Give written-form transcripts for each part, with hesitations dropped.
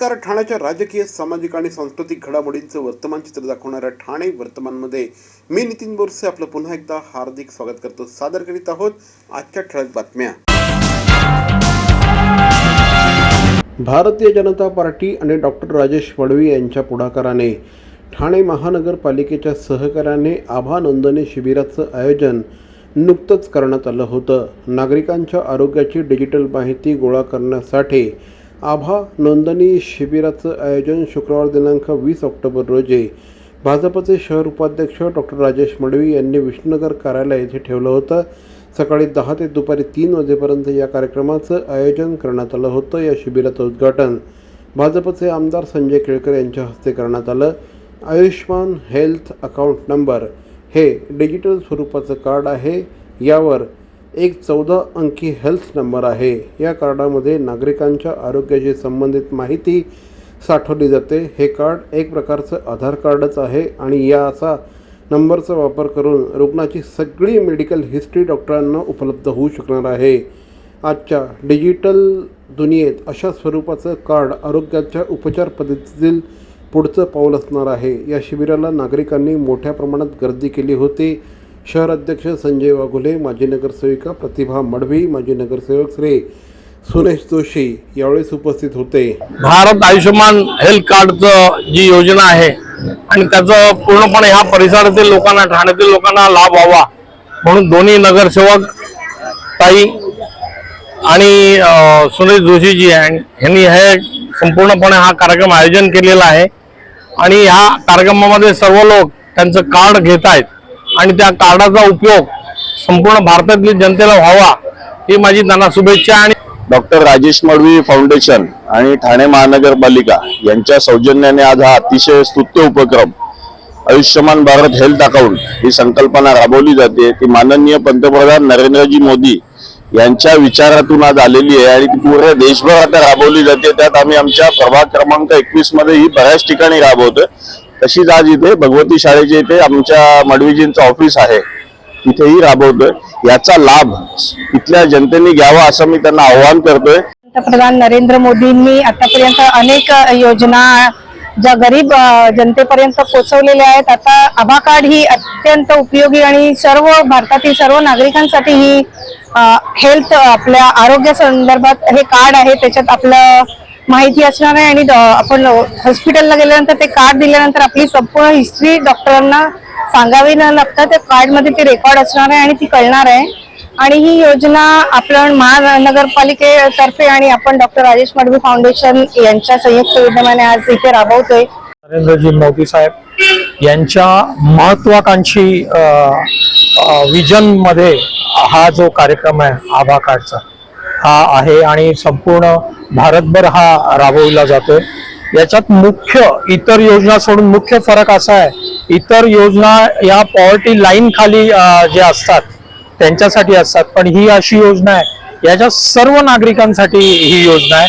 नमस्कार. ठाण्याच्या राजकीय, सामाजिक आणि सांस्कृतिक घडामोडींचं वर्तमान चित्र दाखवणाऱ्या ठाणे वर्तमानमध्ये मी नितीन बोरसे आपलं पुन्हा एकदा हार्दिक स्वागत करतो. सादर करीत आहोत आजच्या ठळक बातम्या. भारतीय जनता पार्टी आणि डॉक्टर राजेश मडवी यांच्या पुढाकाराने ठाणे महानगरपालिकेच्या सहकार्याने आभा नोंदणी शिबिराचं आयोजन नुकतंच करण्यात आलं होतं. नागरिकांच्या आरोग्याची डिजिटल माहिती गोळा करण्यासाठी आभा नोंदणी शिबिराचं आयोजन शुक्रवार दिनांक 20 ऑक्टोबर रोजी भाजपचे शहर उपाध्यक्ष डॉक्टर राजेश मडवी यांनी विष्णुनगर कार्यालय येथे ठेवलं होतं. सकाळी 10 ते दुपारी 3 वाजेपर्यंत या कार्यक्रमाचं आयोजन करण्यात आलं होतं. या शिबिराचं उद्घाटन भाजपचे आमदार संजय केळकर यांच्या हस्ते करण्यात आलं. आयुष्मान हेल्थ अकाउंट नंबर हे डिजिटल स्वरूपाचं कार्ड आहे. यावर एक 14 अंकी हेल्थ नंबर आहे. या कार्डामध्ये नागरिकांच्या आरोग्याशी संबंधित माहिती साठवली जाते. हे कार्ड एक प्रकारचं आधार कार्डच आहे आणि याचा नंबरचा वापर करून रुग्णाची सगळी मेडिकल हिस्ट्री डॉक्टरांना उपलब्ध होऊ शकणार आहे. आजच्या डिजिटल दुनियेत अशा स्वरूपाचं कार्ड आरोग्याच्या उपचार पद्धतीतील पुढचं पाऊल असणार आहे. या शिबिराला नागरिकांनी मोठ्या प्रमाणात गर्दी केली होती. शहर अध्यक्ष संजय वाघुले, माजी नगरसेविका प्रतिभा मडवी, माजी नगरसेवक श्री सुनेश जोशी यावेळेस उपस्थित होते. भारत आयुष्यमान हेल्थ कार्डचं जी योजना आहे आणि त्याचं पूर्णपणे ह्या परिसरातील लोकांना, ठाण्यातील लोकांना लाभ व्हावा म्हणून दोन्ही नगरसेवक ताई आणि सुनेश जोशीजी यांनी हे संपूर्णपणे हा कार्यक्रम आयोजन केलेला आहे आणि ह्या कार्यक्रमामध्ये सर्व लोक त्यांचं कार्ड घेत आहेत आणि त्या कार्डाचा उपयोग संपूर्ण भारतातील जनतेला व्हावा ही माझी त्यांना शुभेच्छा. आणि डॉक्टर राजेश मडवी फाउंडेशन आणि ठाणे महानगरपालिका यांच्या सौजन्याने आज हा अतिशय स्तुत्य उपक्रम आयुष्यमान भारत हेल्थ अकाउंट ही संकल्पना राबवली जाते. ती माननीय पंतप्रधान नरेंद्रजी मोदी यांच्या विचारातून आज आलेली आहे आणि ती पूर्ण देशभर आता राबवली जाते. त्यात आम्ही आमच्या प्रभाग क्रमांक 21 मध्ये ही बऱ्याच ठिकाणी राबवतोय. तशीच आज इथे भगवती शाळेच्या इथे आमच्या मडवीजींचं ऑफिस आहे, इथेही राबवतोय. याचा लाभ इथल्या जनतेने घ्यावा असं मी त्यांना आवाहन करतोय. पंतप्रधान नरेंद्र मोदींनी आतापर्यंत अनेक योजना ज्या गरीब जनतेपर्यंत पोहोचवलेल्या आहेत. आता आभा कार्ड ही अत्यंत उपयोगी आणि सर्व भारतातील सर्व नागरिकांसाठी ही हेल्थ आपल्या आरोग्य संदर्भात हे कार्ड आहे. त्याच्यात आपलं माहिती असणार आहे आणि आपण हॉस्पिटलला गेल्यानंतर ते कार्ड दिल्यानंतर आपली संपूर्ण हिस्ट्री डॉक्टरांना सांगावी न लागता त्या कार्डमध्ये ती रेकॉर्ड असणार आहे आणि ती कळणार आहे. आणि ही योजना आपण महानगरपालिकेतर्फे आणि आपण डॉक्टर राजेश मडवी फाउंडेशन यांच्या संयुक्त विद्यमाने आज इथे राबवतोय. नरेंद्रजी मोदी साहेब यांच्या महत्वाकांक्षी विजन मध्ये हा जो कार्यक्रम आहे आभा कार्डचा हा आहे आणि संपूर्ण भारतभर हा राबवला जातोय. याच्यात मुख्य इतर योजना सोडून मुख्य फरक असा आहे, इतर योजना या पॉवर्टी लाईन खाली जे असतात त्यांच्यासाठी असतात, पण ही अशी योजना आहे याच्या सर्व नागरिकांसाठी ही योजना आहे.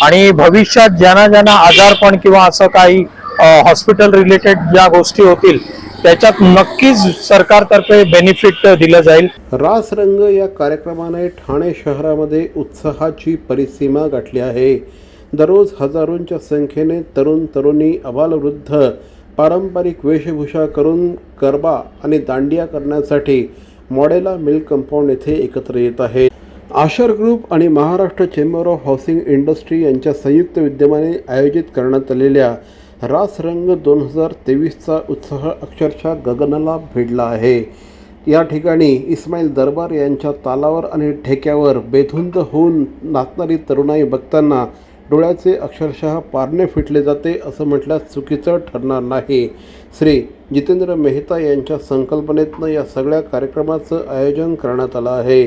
आणि भविष्यात ज्यांना आजारपण किंवा असं काही हॉस्पिटल रिलेटेड ज्या गोष्टी होतील त्याच्यात नक्कीच सरकारतर्फे बेनिफिट दिलं जाईल. रास रंग या कार्यक्रमाने ठाणे शहरामध्ये उत्साहाची परिसीमा गाठली आहे. दररोज हजारोंच्या संख्येने तरुण तरुणी, अबालवृद्ध पारंपरिक वेशभूषा करून गरबा आणि दांडिया करण्यासाठी मॉडेला मिल्क कंपाऊंड येथे एकत्र येत आहे. आशर ग्रुप आणि Maharashtra chamber of housing industry यांच्या संयुक्त विद्यमाने आयोजित करण्यात आलेल्या रास रंग 2023चा उत्साह अक्षरशः गगनाला भिडला आहे. या ठिकाणी इस्माईल दरबार यांच्या तालावर आणि ठेक्यावर बेधुंद होऊन नाचणारी तरुणाई बघताना डोळ्याचे अक्षरशः पारणे फिटले जाते असं म्हटल्यास चुकीचं ठरणार नाही. श्री जितेंद्र मेहता यांच्या संकल्पनेतनं या सगळ्या कार्यक्रमाचं आयोजन करण्यात आलं आहे.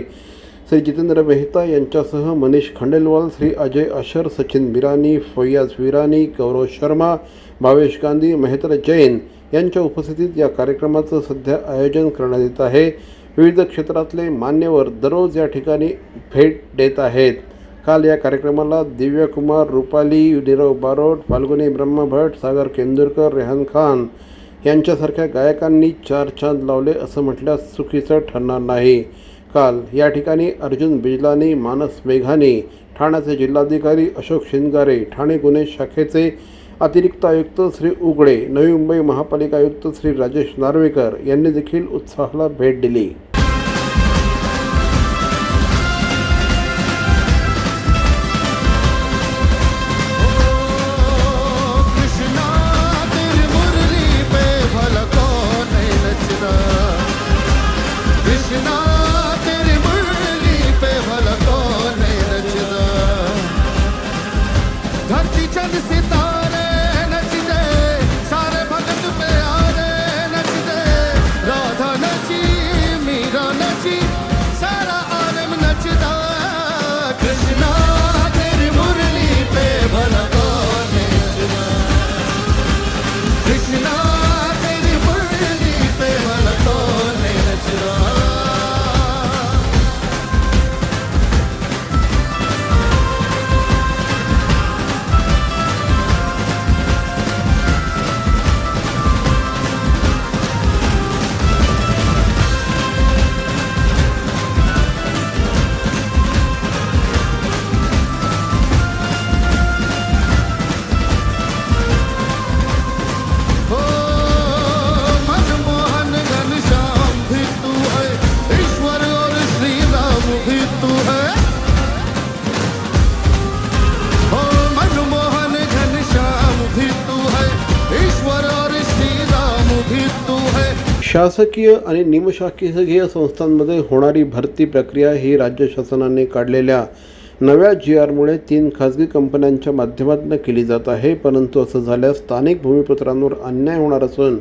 श्री जितेंद्र मेहता यांच्यासह मनीष खंडेलवाल, श्री अजय अशर, सचिन बिरानी, फैयाज विरानी, गौरव शर्मा, भावेश गांधी, मेहतर जैन यांच्या उपस्थितीत या कार्यक्रमाचं सध्या आयोजन करण्यात येत आहे. विविध क्षेत्रातले मान्यवर दररोज या ठिकाणी भेट देत आहेत. काल या कार्यक्रमाला दिव्या कुमार, रुपाली, नीरव बारोट, फाल्गुनी ब्रह्मभट, सागर केंदुरकर, रेहान खान यांच्यासारख्या गायकांनी 4 चांद लावले असं म्हटल्यास चुकीचं ठरणार नाही. काल या ठिकाणी अर्जुन बिजलानी, मानस मेघानी ठाण्याचे जिल्हाधिकारी अशोक शिंगारे, ठाणे गुन्हे शाखेचे अतिरिक्त आयुक्त श्री उगडे, नवी मुंबई महापालिका आयुक्त श्री राजेश नार्वेकर यांनी देखील उत्सवाला भेट दिली. शासकीय आणि निमशासकीय संस्थांमध्ये होणारी भरती प्रक्रिया ही राज्य शासनाने काढलेल्या नव्या GRमुळे 3 खाजगी कंपन्यांच्या माध्यमातून केली जात आहे. परंतु असं झाल्यास स्थानिक भूमिपुत्रांवर अन्याय होणार असून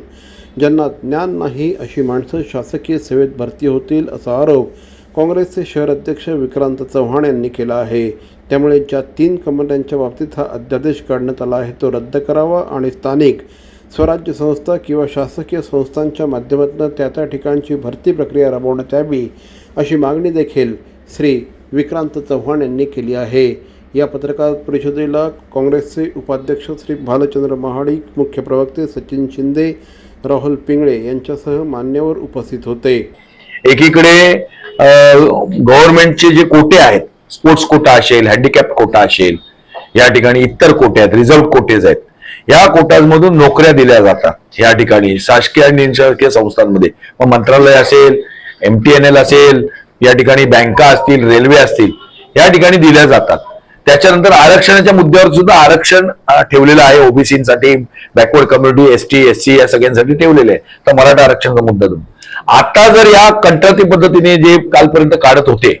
ज्यांना ज्ञान नाही अशी माणसं शासकीय सेवेत भरती होतील असा आरोप काँग्रेसचे शहर अध्यक्ष विक्रांत चव्हाण यांनी केला आहे. त्यामुळे ज्या 3 कंपन्यांच्या बाबतीत हा अध्यादेश काढण्यात आला आहे तो रद्द करावा आणि स्थानिक स्वराज्य संस्था किंवा शासकीय संस्थांच्या माध्यमातून त्या ठिकाणची भरती प्रक्रिया राबवण्यात यावी अशी मागणी देखील श्री विक्रांत चव्हाण यांनी केली आहे. या पत्रकार परिषदेला काँग्रेसचे उपाध्यक्ष श्री भालचंद्र महाडिक, मुख्य प्रवक्ते सचिन शिंदे, राहुल पिंगळे यांच्यासह मान्यवर उपस्थित होते. एकीकडे गव्हर्नमेंटचे जे कोटे आहेत, स्पोर्ट्स कोटा असेल, हँडिकॅप कोटा असेल, या ठिकाणी इतर कोटे आहेत, रिझर्व्ह कोटेज आहेत. या कोटांमधून नोकऱ्या दिल्या जातात या ठिकाणी शासकीय आणि निमशासकीय संस्थांमध्ये. मग मंत्रालय असेल, MTNL असेल, या ठिकाणी बँका असतील, रेल्वे असतील, या ठिकाणी दिल्या जातात. त्याच्यानंतर आरक्षणाच्या मुद्द्यावर सुद्धा आरक्षण ठेवलेलं आहे. ओबीसीसाठी, बॅकवर्ड कम्युनिटी, ST SC या सगळ्यांसाठी ठेवलेले आहे. तर मराठा आरक्षणाचा मुद्दा आता जर या कंत्राटी पद्धतीने जे कालपर्यंत काढत होते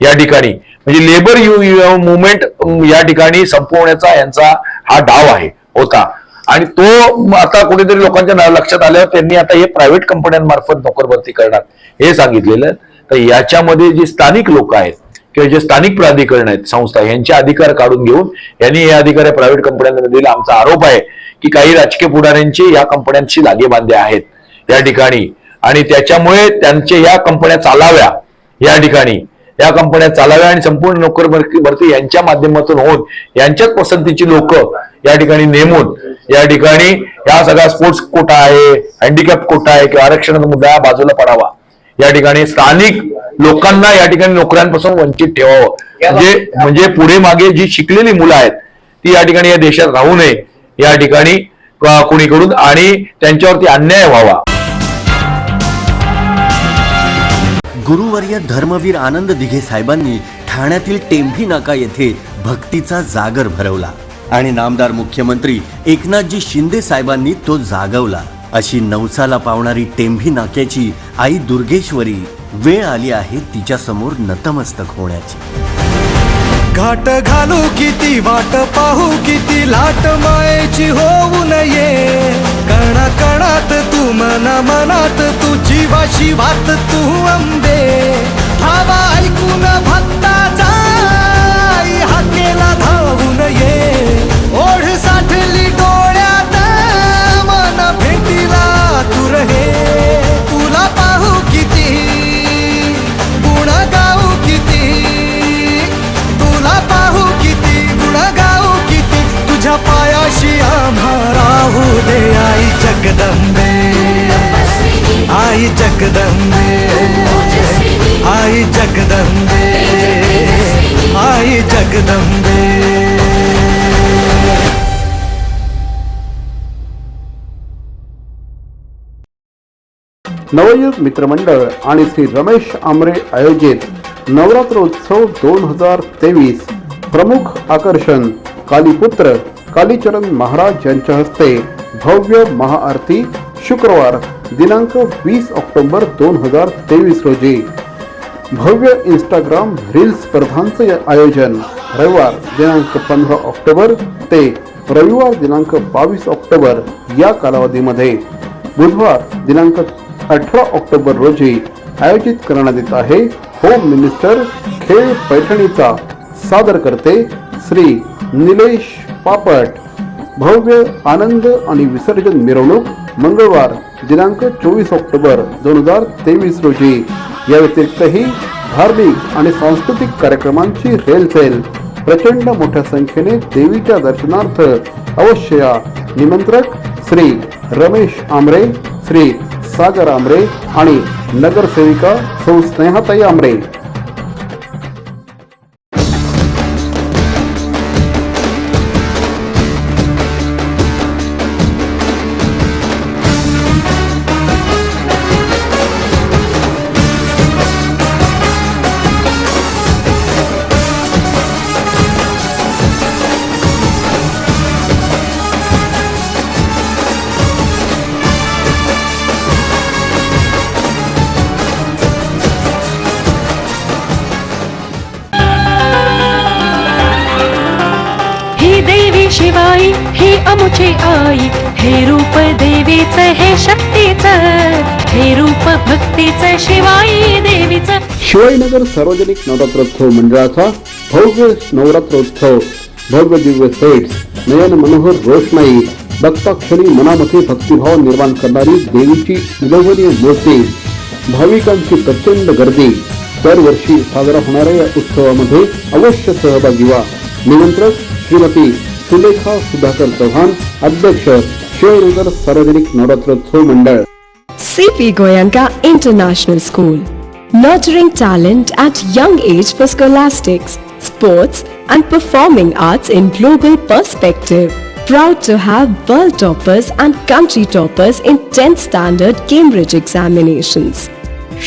या ठिकाणी, म्हणजे लेबर मुवमेंट या ठिकाणी संपवण्याचा यांचा हा डाव होता आणि तो आता कुठेतरी लोकांच्या लक्षात आल्यावर त्यांनी आता हे प्रायव्हेट कंपन्यांमार्फत नोकर भरती करणार हे सांगितलेलं. तर याच्यामध्ये जे स्थानिक लोक आहेत किंवा जे स्थानिक प्राधिकरण आहेत, संस्था, यांचे अधिकार काढून घेऊन यांनी हे अधिकार प्रायव्हेट कंपन्यांना दिले. आमचा आरोप आहे की काही राजकीय पुढाऱ्यांचे या कंपन्यांशी लागेबांधे आहेत या ठिकाणी आणि त्याच्यामुळे त्यांचे या कंपन्या चालाव्या या ठिकाणी, या कंपन्या चालाव्या आणि संपूर्ण नोकर भरती यांच्या माध्यमातून होऊन यांच्याच पसंतीची लोक या ठिकाणी नेमून या ठिकाणी या सगळा स्पोर्ट्स कोटा आहे, हँडिकॅप कोटा आहे किंवा आरक्षणाचा मुद्दा बाजूला पडावा. या ठिकाणी स्थानिक लोकांना या ठिकाणी नोकऱ्यांपासून वंचित ठेवावं. म्हणजे पुढे मागे जी शिकलेली मुलं आहेत ती या ठिकाणी या देशात राहू नये या ठिकाणी कोणीकडून आणि त्यांच्यावरती अन्याय व्हावा. गुरुवर्य धर्मवीर आनंद दिघे साहेबांनी ठाण्यातील टेंभी नाका येथे भक्तीचा जागर भरवला आणि नामदार मुख्यमंत्री एकनाथजी शिंदे साहेबांनी तो जागवला. अशी नवसाला पावणारी टेंभी नाक्याची आई दुर्गेश्वरी वेळ आली आहे तिच्या समोर नतमस्तक होण्याची. घाट घालू किती, वाट पाहू किती, लाट मायेची होऊ नये. कणा कणात तू, मना मनात तू, जीवाशी वात तू अंबे. भावा ऐकून भक्ताचा हाकेला धावून ये. ओढ साठली डोळ्यात, मन भेटीला तू रहे. तुला पाहू किती, गुण गाऊ किती, तुला पाहू किती, गुण गाऊ किती. तुझ्या पायाशी आम्हा राहू दे आई जगदंबे. आई जगदंबे, आई जगदंबे, आई जगदंबे. नवयुग मित्रमंडळ आणि श्री रमेश आमरे आयोजित नवरात्रोत्सव 2023 प्रमुख आकर्षण कालीपुत्र कालीचरण महाराज यांच्या हस्ते भव्य महाआरती शुक्रवार दिनांक 20 ऑक्टोबर 2023 रोजी. भव्य इंस्टाग्राम रील्स स्पर्धांचे आयोजन रविवार दिनांक 15 ऑक्टोबर ते रविवार दिनांक 22 ऑक्टोबर या कालावधीमध्ये बुधवार दिनांक 18 ऑक्टोबर रोजी आयोजित करण्यात येत आहे. होम मिनिस्टर खेळ पैठणीचा सादर करते श्री निलेश पापट. भव्य आनंद आणि विसर्जन मिरवणूक मंगळवार दिनांक 24 ऑक्टोबर 2023 रोजी. या व्यतिरिक्तही धार्मिक आणि सांस्कृतिक कार्यक्रमांची रेलचेल. प्रचंड मोठ्या संख्येने देवीच्या दर्शनार्थ अवश्य या. निमंत्रक श्री रमेश आमरे, श्री सागर आमरे आणि नगरसेविका सौ स्नेहाताई आमरे. देवी शिवाई हे अमुचे आई, हे रूप देवीचं हे शक्तीचं, हे रूप भक्तीचं शिवाई देवीचं. शिवाईनगर सार्वजनिक नवरात्रोत्सव मंडळाचा भव्य नवरात्रोत्सव. भव्य दिव्य सेट्स, नयन मनोहर रोषणाई, भक्ताक्षणी मनामध्ये भक्तिभाव निर्माण करणारी देवीची विलोभनीय मूर्ती, भाविकांची प्रचंड गर्दी. दरवर्षी साजरा होणाऱ्या या उत्सवामध्ये अवश्य सहभागी व्हा. निमंत्रक श्रीमती सुलेखा सुधाकर चव्हाण, अध्यक्ष शिवाईनगर सार्वजनिक नवरात्रोत्सव मंडळ. CP Goenka International School, nurturing talent at young age for scholastics, sports and performing arts in global perspective. Proud to have world toppers and country toppers in 10th standard Cambridge examinations.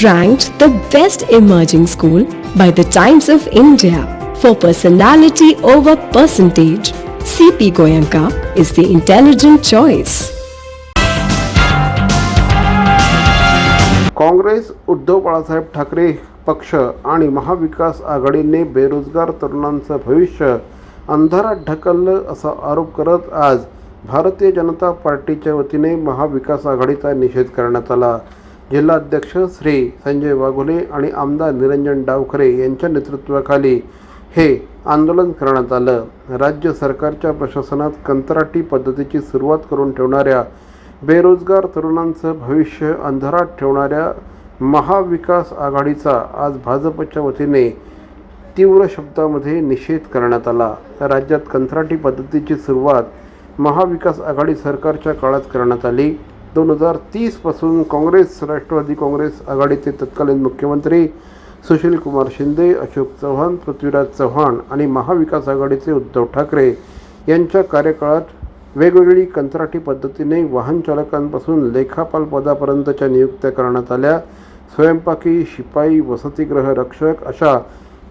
Ranked the best emerging school by the Times of India for personality over percentage. CP Goenka is the intelligent choice. Congress, Uddhav Balasaheb Thackeray पक्ष आणि महाविकास आघाडीने बेरोजगार तरुणांचं भविष्य अंधारात ढकललं असा आरोप करत आज भारतीय जनता पार्टीच्या वतीने महाविकास आघाडीचा निषेध करण्यात आला. जिल्हाध्यक्ष श्री संजय वाघोले आणि आमदार निरंजन डावखरे यांच्या नेतृत्वाखाली हे आंदोलन करण्यात आलं. राज्य सरकारच्या प्रशासनात कंत्राटी पद्धतीची सुरुवात करून ठेवणाऱ्या बेरोजगार तरुणांचं भविष्य अंधारात ठेवणाऱ्या महाविकास आघाडीचा आज भाजपच्या वतीने तीव्र शब्दामध्ये निषेध करण्यात आला. राज्यात कंत्राटी पद्धतीची सुरुवात महाविकास आघाडी सरकारच्या काळात करण्यात आली. 2030 पासून काँग्रेस, राष्ट्रवादी काँग्रेस आघाडीचे तत्कालीन मुख्यमंत्री सुशील कुमार शिंदे, अशोक चव्हाण, पृथ्वीराज चव्हाण आणि महाविकास आघाडीचे उद्धव ठाकरे यांच्या कार्यकाळात वेगवेगळी कंत्राटी पद्धतीने वाहन चालकांपासून लेखापाल पदापर्यंतच्या नियुक्त्या करण्यात आल्या. स्वयंपाकी, शिपाई, वसतिगृह रक्षक अशा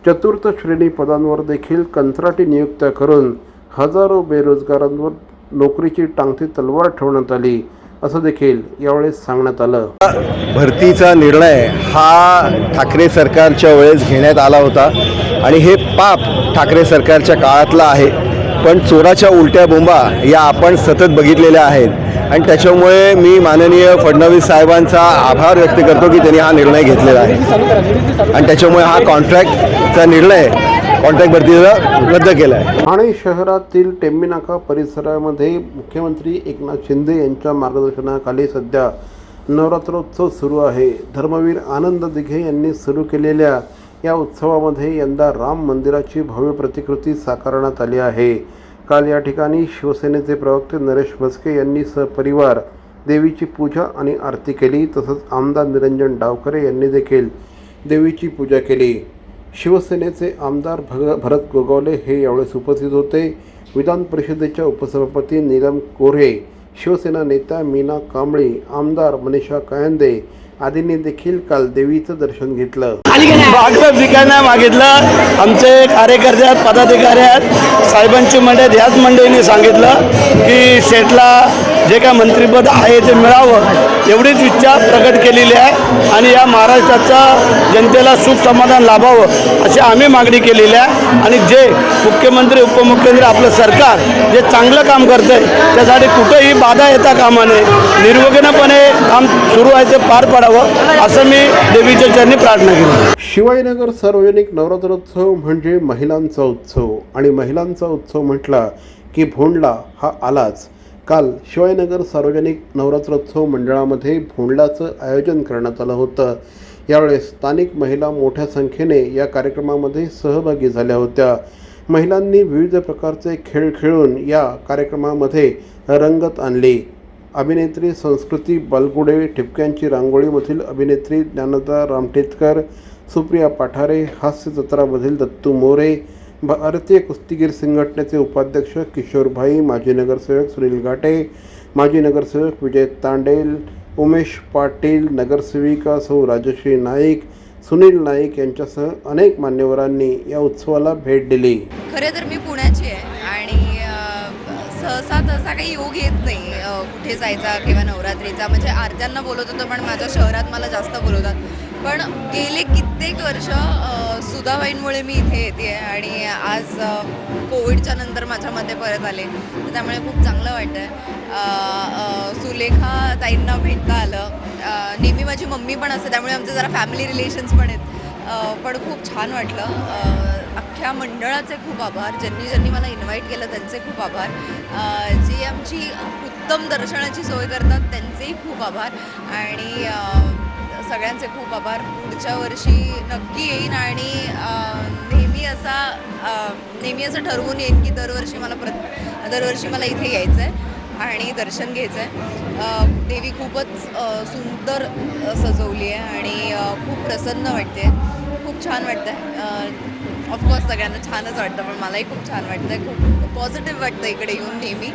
चतुर्थ श्रेणी पदांवर देखील कंत्राटी नियुक्त्या करून हजारो बेरोजगारांवर नोकरीची टांगती तलवार ठेवण्यात आली असं देखील यावेळेस सांगण्यात आलं. भरतीचा निर्णय हा ठाकरे सरकारच्या वेळेस घेण्यात आला होता आणि हे पाप ठाकरे सरकारच्या काळातलं आहे. पण चोराच्या उलट्या बोंबा या आपण सतत बघितलेल्या आहेत आणि त्याच्यामुळे मी माननीय फडणवीस साहेबांचा आभार व्यक्त करतो की त्यांनी हा निर्णय घेतलेला आहे आणि त्याच्यामुळे हा कॉन्ट्रॅक्टचा निर्णय कॉन्ट्रॅक्ट भरतीचा रद्द केला आहे. ठाणे शहरातील टेंबी नाका परिसरामध्ये मुख्यमंत्री एकनाथ शिंदे यांच्या मार्गदर्शनाखाली सध्या नवरात्रोत्सव सुरू आहे. धर्मवीर आनंद दिघे यांनी सुरू केलेल्या या उत्सवामध्ये यंदा राम मंदिराची भव्य प्रतिकृती साकारण्यात आली आहे. काल या ठिकाणी शिवसेनेचे प्रवक्ते नरेश म्हस्के यांनी सपरिवार देवीची पूजा आणि आरती केली. तसंच आमदार निरंजन डावखरे यांनी देखील देवीची पूजा केली. शिवसेनेचे आमदार भरत गोगावले हे यावेळेस उपस्थित होते. विधान परिषदेच्या उपसभापती नीलम कोऱ्हे, शिवसेना नेत्या मीना कांबळी, आमदार मनीषा कायंदे, आदींनी देखील काल देवीचं दर्शन घेतलं. भागवत विकायला मागितलं. आमचे कार्यकर्ते आहेत, पदाधिकारी आहेत, साहेबांची मंडळी, ह्याच मंडळींनी सांगितलं की शेठला जे काय मंत्रिपद आहे ते मिळावं एवढीच इच्छा प्रकट केलेली आहे आणि या महाराष्ट्राचा जनतेला सुख समाधान लाभावं अशी आम्ही मागणी केलेली आहे. आणि जे मुख्यमंत्री उपमुख्यमंत्री आपलं सरकार जे चांगलं काम करतंय त्यासाठी कुठेही बाधा येता कामा नये, निर्विघ्नपणे काम सुरू आहे ते पार पाडावं असं मी देवीच्या चरणी प्रार्थना केली. शिवाजीनगर सार्वजनिक नवरात्रोत्सव म्हणजे महिलांचा उत्सव आणि महिलांचा उत्सव म्हटला की भोंडला हा आलाच. काल शिवाजीनगर सार्वजनिक नवरात्रोत्सव मंडळामध्ये भोंडलाचं आयोजन करण्यात आलं होतं. यावेळेस स्थानिक महिला मोठ्या संख्येने या कार्यक्रमामध्ये सहभागी झाल्या होत्या. महिलांनी विविध प्रकारचे खेळ खेळून या कार्यक्रमामध्ये रंगत आणली. अभिनेत्री संस्कृती बालगुडे, ठिपक्यांची रांगोळीमधील अभिनेत्री ज्ञानदा रामटेतकर, सुप्रिया पाठारे, हास्य जत्रामधील दत्तू मोरे, भारतीय कुस्तीगीर संघटनेचे उपाध्यक्ष किशोर भाई, माजी नगरसेवक सुनील घाटे, माजी नगरसेवक विजय तांडेल, उमेश पाटील, नगरसेविका सौ राजश्री नाईक, सुनील नाईक यांच्यासह अनेक मान्यवरांनी या उत्सवाला भेट दिली. खरे तर मी पुण्याची आहे आणि सहसा तसा काही योग येत नाही कुठे जायचा किंवा नवरात्रीचा. म्हणजे आरत्यांना बोलत होतं पण माझ्या शहरात मला जास्त बोलवतात. पण गेले कित्येक वर्ष सुधाबाईंमुळे मी इथे येते आहे आणि आज कोविडच्या नंतर माझ्यामध्ये परत आले, तर त्यामुळे खूप चांगलं वाटतं आहे. सुलेखा ताईंना भेटता आलं. नेहमी माझी मम्मी पण असते त्यामुळे आमचे जरा फॅमिली रिलेशन्स पण आहेत. पण खूप छान वाटलं. अख्ख्या मंडळाचे खूप आभार. ज्यांनी मला इन्व्हाइट केलं त्यांचे खूप आभार. जी आमची उत्तम दर्शनाची सोय करतात त्यांचेही खूप आभार आणि सगळ्यांचे खूप आभार. पुढच्या वर्षी नक्की येईन आणि नेहमी असं ठरवून येईन की दरवर्षी मला इथे यायचं आहे आणि दर्शन घ्यायचं आहे. देवी खूपच सुंदर सजवली आहे आणि खूप प्रसन्न वाटते, खूप छान वाटतं आहे. ऑफकोर्स सगळ्यांना छानच वाटतं पण मलाही खूप छान वाटतं आहे. खूप पॉझिटिव्ह वाटतं इकडे येऊन नेहमी.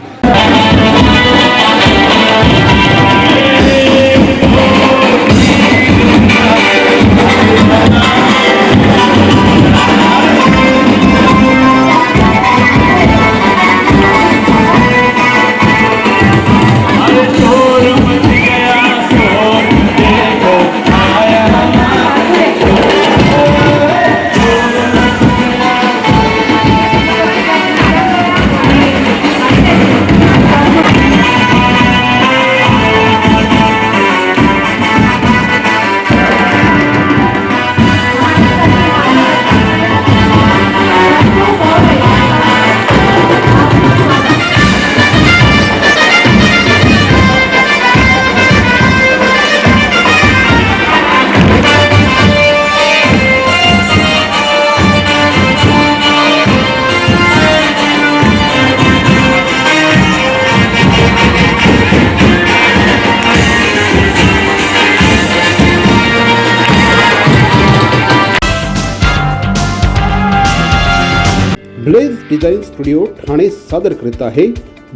ब्लेज डिझाईन स्टुडिओ ठाणे सादर करीत आहे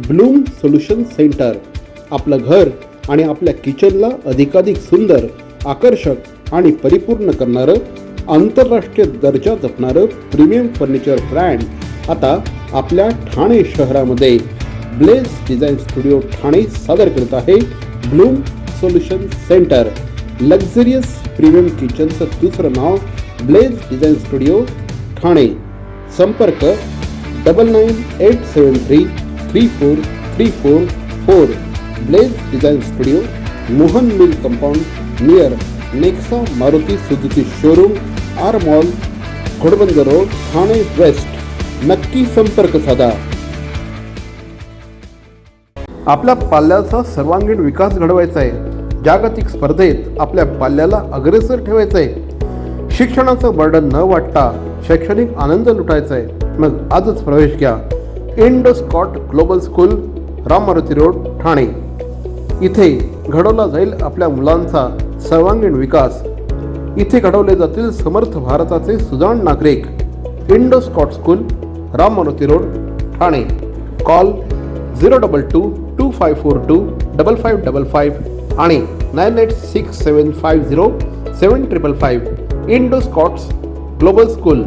ब्लूम सोल्युशन सेंटर. आपलं घर आणि आपल्या किचनला अधिकाधिक सुंदर, आकर्षक आणि परिपूर्ण करणारं, आंतरराष्ट्रीय दर्जा जपणारं प्रीमियम फर्निचर ब्रँड आता आपल्या ठाणे शहरामध्ये. ब्लेज डिझाईन स्टुडिओ ठाणे सादर करत आहे Bloom Solution Centre. Luxurious premium किचनचं दुसरं नाव ब्लेज डिझाईन स्टुडिओ ठाणे. संपर्क 9987334344. Blaze Design Studio, Mohan Mill Compound near Nexa Maruti Suzuki showroom, R Mall, Ghodbunder Road, Thane West. नक्की संपर्क साधा. आपल्या पाल्याचा सर्वांगीण विकास घडवायचा आहे. जागतिक स्पर्धेत आपल्या पाल्याला अग्रेसर ठेवायचं आहे. शिक्षणाचं बर्डन न वाटता शैक्षणिक आनंद लुटायचा आहे. मग आजच प्रवेश घ्या Indoscot global school, Ram Maruti road, Thane. इथे घडवला जाईल आपल्या मुलांचा सर्वांगीण विकास. इथे घडवले जातील समर्थ भारताचे सुजाण नागरिक. Indoscot school, Ram Maruti road, Thane. Call 02225425555 आणि 9867507555. Indo Scots global school.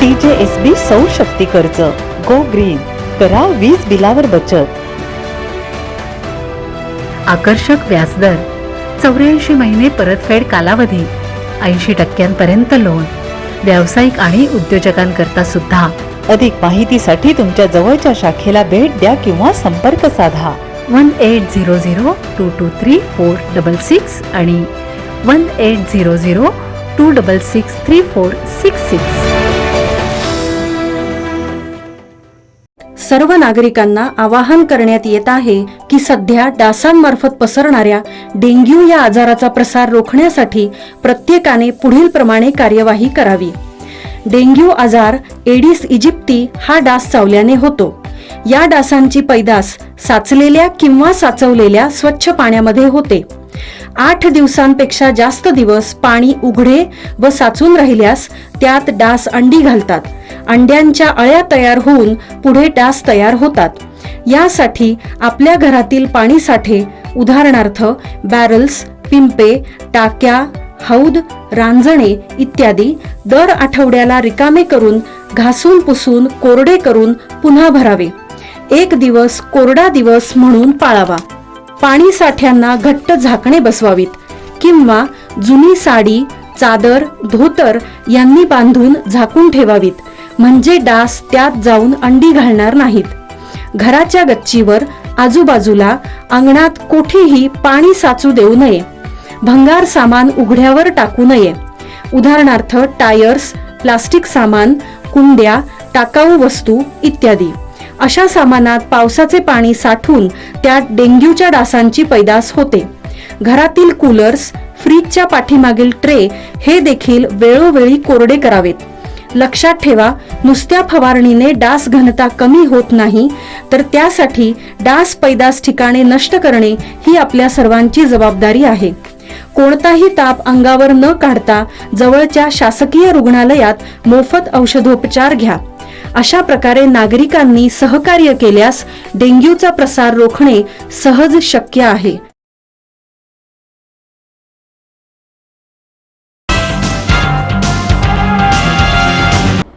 TJSB सौर शक्ती कर्ज. Go green. करा वीज बिलावर बचत. आकर्षक व्याजदर, 84 महिने परतफेड कालावधी, 80% लोन, व्यावसायिक आणि उद्योजकांकरता सुद्धा. अधिक माहितीसाठी तुमच्या जवळच्या शाखेला भेट द्या किंवा संपर्क साधा. 1800-223-466 आणि 1800-266-3466. सर्व नागरिकांना आवाहन करण्यात येत आहे की सध्या डासांमार्फत पसरणाऱ्या डेंग्यू या आजाराचा प्रसार रोखण्यासाठी प्रत्येकाने पुढील प्रमाणे कार्यवाही करावी. डेंग्यू आजार एडिस इजिप्ती हा डास चावल्याने होतो. या डासांची पैदास साचलेल्या किंवा साचवलेल्या स्वच्छ पाण्यामध्ये होते. 8 दिवसांपेक्षा जास्त दिवस पाणी उघडे व साचून राहिल्यास त्यात डास अंडी घालतात. अंड्यांच्या अळ्या तयार होऊन पुढे डास तयार होतात. यासाठी आपल्या घरातील पाणी साठे उदाहरणार्थ बॅरल्स, पिंपे, टाक्या, हौद, रांजणे इत्यादी दर आठवड्याला रिकामे करून घासून पुसून कोरडे करून पुन्हा भरावे. 1 दिवस कोरडा दिवस म्हणून पाळावा. पाणी साठ्यांना घट्ट झाकणे बसवावीत किंवा जुनी साडी, चादर, धोतर यांनी बांधून झाकून ठेवावीत, म्हणजे डास त्यात जाऊन अंडी घालणार नाहीत. घराच्या गच्चीवर, आजूबाजूला, अंगणात कोठेही पाणी साचू देऊ नये. भंगार सामान उघड्यावर टाकू नये. उदाहरणार्थ टायर्स, प्लास्टिक सामान, कुंड्या, टाकाऊ वस्तू इत्यादी. अशा सामानात पावसाचे पाणी साठून त्यात डेंग्यूच्या डासांची पैदास होते. घरातील कूलर्स, फ्रीजच्या पाठीमागील ट्रे हे देखील वेळोवेळी कोरडे करावेत. लक्षात ठेवा, नुसत्या फवारणीने डास घनता कमी होत नाही, तर त्यासाठी डास पैदास ठिकाणे नष्ट करणे ही आपल्या सर्वांची जबाबदारी आहे. कोणताही ताप अंगावर न काढता जवळच्या शासकीय रुग्णालयात मोफत औषधोपचार घ्या. अशा प्रकारे नागरिकांनी सहकार्य केल्यास डेंग्यूचा प्रसार रोखणे सहज शक्य आहे.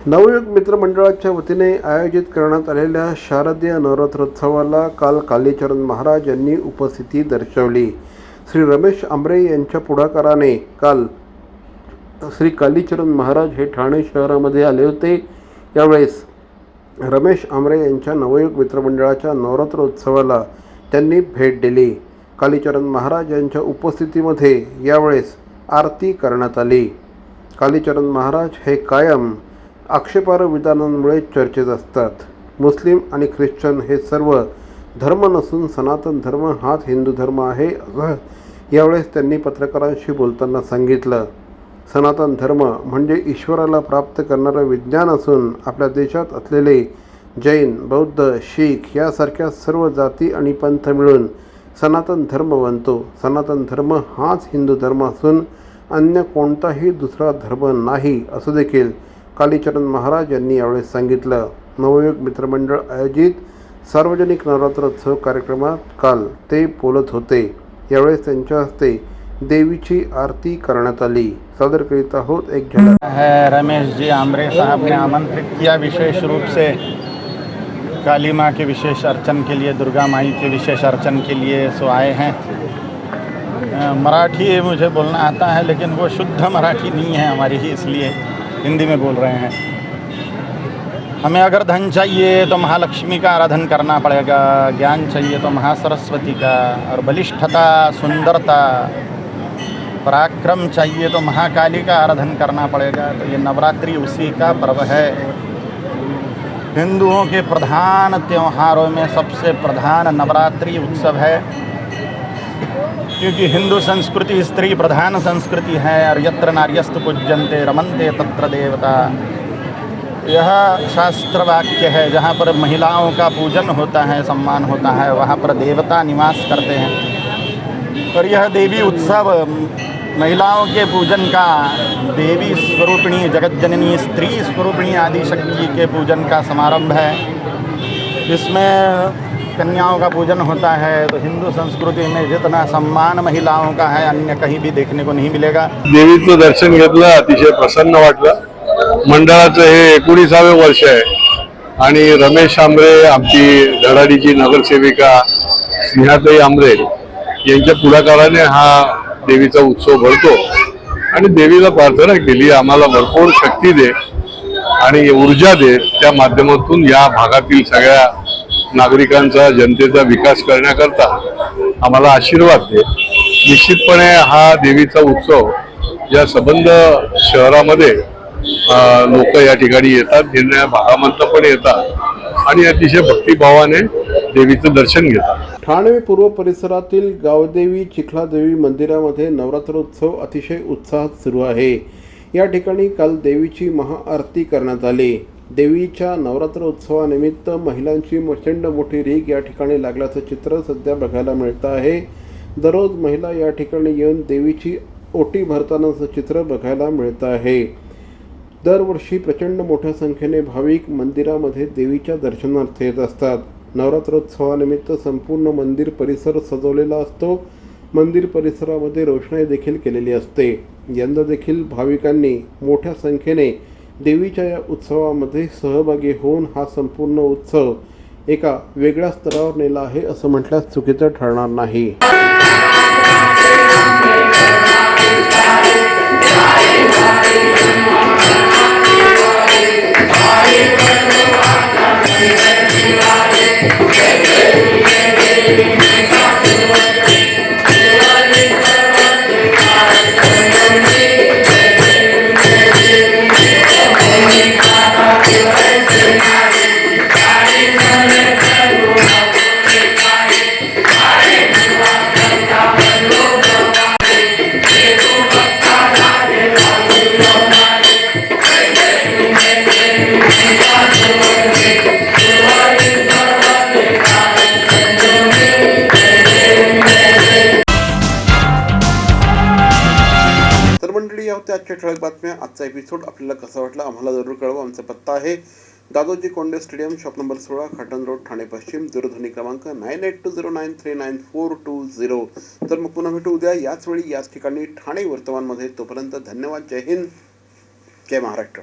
नवयुग मित्रमंडळाच्या वतीने आयोजित करण्यात आलेल्या शारदीय नवरात्रोत्सवाला काल कालीचरण महाराज यांनी उपस्थिती दर्शवली. श्री रमेश आंबरे यांच्या पुढाकाराने काल श्री कालीचरण महाराज हे ठाणे शहरामध्ये आले होते. यावेळेस रमेश आंबरे यांच्या नवयुग मित्रमंडळाच्या नवरात्रोत्सवाला त्यांनी भेट दिली. कालीचरण महाराज यांच्या उपस्थितीमध्ये यावेळेस आरती करण्यात आली. कालीचरण महाराज हे कायम आक्षेपार्ह विधानांमुळे चर्चेत असतात. मुस्लिम आणि ख्रिश्चन हे सर्व धर्म नसून सनातन धर्म हाच हिंदू धर्म आहे, असं यावेळेस त्यांनी पत्रकारांशी बोलताना सांगितलं. सनातन धर्म म्हणजे ईश्वराला प्राप्त करणारं विज्ञान असून आपल्या देशात असलेले जैन, बौद्ध, शीख यासारख्या सर्व जाती आणि पंथ मिळून सनातन धर्म बनतो. सनातन धर्म हाच हिंदू धर्म असून अन्य कोणताही दुसरा धर्म नाही, असं देखील कालीचरण महाराज यांनी यावेळेस सांगितलं. नवयुग मित्रमंडळ आयोजित सार्वजनिक नवरात्रोत्सव कार्यक्रमात काल ते बोलत होते. यावेळेस त्यांच्या हस्ते देवीची आरती करण्यात आली. सादर करीत आहोत एक झलक. रमेश जी आमरे साहब ने आमंत्रित किया विशेष रूप से काली माँ के विशेष अर्चन के लिए, दुर्गा माई के विशेष अर्चन के लिए सो आए हैं. मराठी मुझे बोलना आता है लेकिन वो शुद्ध मराठी नहीं है हमारी ही, इसलिए हिंदी में बोल रहे हैं. हमें अगर धन चाहिए तो महालक्ष्मी का आराधन करना पड़ेगा, ज्ञान चाहिए तो महासरस्वती का, और बलिष्ठता, सुंदरता, पराक्रम चाहिए तो महाकाली का आराधन करना पड़ेगा. तो ये नवरात्रि उसी का पर्व है. हिंदुओं के प्रधान त्योहारों में सबसे प्रधान नवरात्रि उत्सव है, क्योंकि हिंदू संस्कृति स्त्री प्रधान संस्कृति है. और यत्र नार्यस्त पूज्यन्ते रमन्ते तत्र देवता, यह शास्त्र वाक्य है. जहाँ पर महिलाओं का पूजन होता है, सम्मान होता है, वहाँ पर देवता निवास करते हैं. और यह देवी उत्सव महिलाओं के पूजन का, देवी स्वरूपिणी, जगज्जननी, स्त्री स्वरूपिणी आदिशक्ति के पूजन का समारंभ है. इसमें कन्याओं का पूजन होता है, तो हिंदू संस्कृति में जितना सम्मान महिलाओं का है अन्य कहीं भी देखने को नहीं मिलेगा। देवीचं दर्शन घेतलं, अतिशय प्रसन्न वाटलं। मंडळाचं हे 19वे वर्ष आहे आणि रमेश आंबरे, आमची धडाडीची नगरसेविका स्नेहाताई आंबरे यांच्या पुढाकाराने हा देवीचा उत्सव भरतो आणि देवीला प्रार्थना केली, आम्हाला भरपूर शक्ती दे आणि ऊर्जा दे, त्या माध्यमातून या भागातील सगळ्या नागरिकांचा, जनतेचा विकास करण्याकरता आम्हाला आशीर्वाद दे। निश्चितपणे हा देवीचा उत्सव या संबंध शहरामध्ये लोक या ठिकाणी येतात, निर्णय भागामधून पण येतात आणि अतिशय भक्तिभावाने देवीचं दर्शन घेतात। ठाणे पूर्व परिसरातील गावदेवी चिखलादेवी मंदिरामध्ये नवरात्रोत्सव अतिशय उत्साहात सुरू आहे। या ठिकाणी काल देवीची महाआरती करण्यात आली। देवीच्या नवरात्रोत्सवानिमित्त महिलांची प्रचंड मोठी रीग या ठिकाणी लागल्याचं चित्र सध्या बघायला मिळतं आहे। दररोज महिला या ठिकाणी येऊन देवीची ओटी भरतानाचं चित्र बघायला मिळतं आहे। दरवर्षी प्रचंड मोठ्या संख्येने भाविक मंदिरामध्ये देवीच्या दर्शनार्थ येत असतात। नवरात्रोत्सवानिमित्त संपूर्ण मंदिर परिसर सजवलेला असतो। मंदिर परिसरामध्ये रोषणाई देखील केलेली असते। यंदा देखील भाविकांनी मोठ्या संख्येने देवीच्या या उत्सवामध्ये सहभागी होऊन हा संपूर्ण उत्सव एका वेगळ्या स्तरावर नेला आहे असं म्हटल्यास चुकीचं ठरणार नाही। तर मंडळी, या होत्या आजच्या ठळक बातम्या। आजचा एपिसोड आपल्याला कसा वाटला आम्हाला जरूर कळवा। आमचा पत्ता आहे Dadoji Konde stadium, shop number 16, Khatan road, Thane पश्चिम। दूरध्वनी क्रमांक 9820939420। तर मग पुन्हा भेटू उद्या याच वेळी याच ठिकाणी ठाणे वर्तमानमध्ये। तोपर्यंत धन्यवाद। जय हिंद, जय महाराष्ट्र।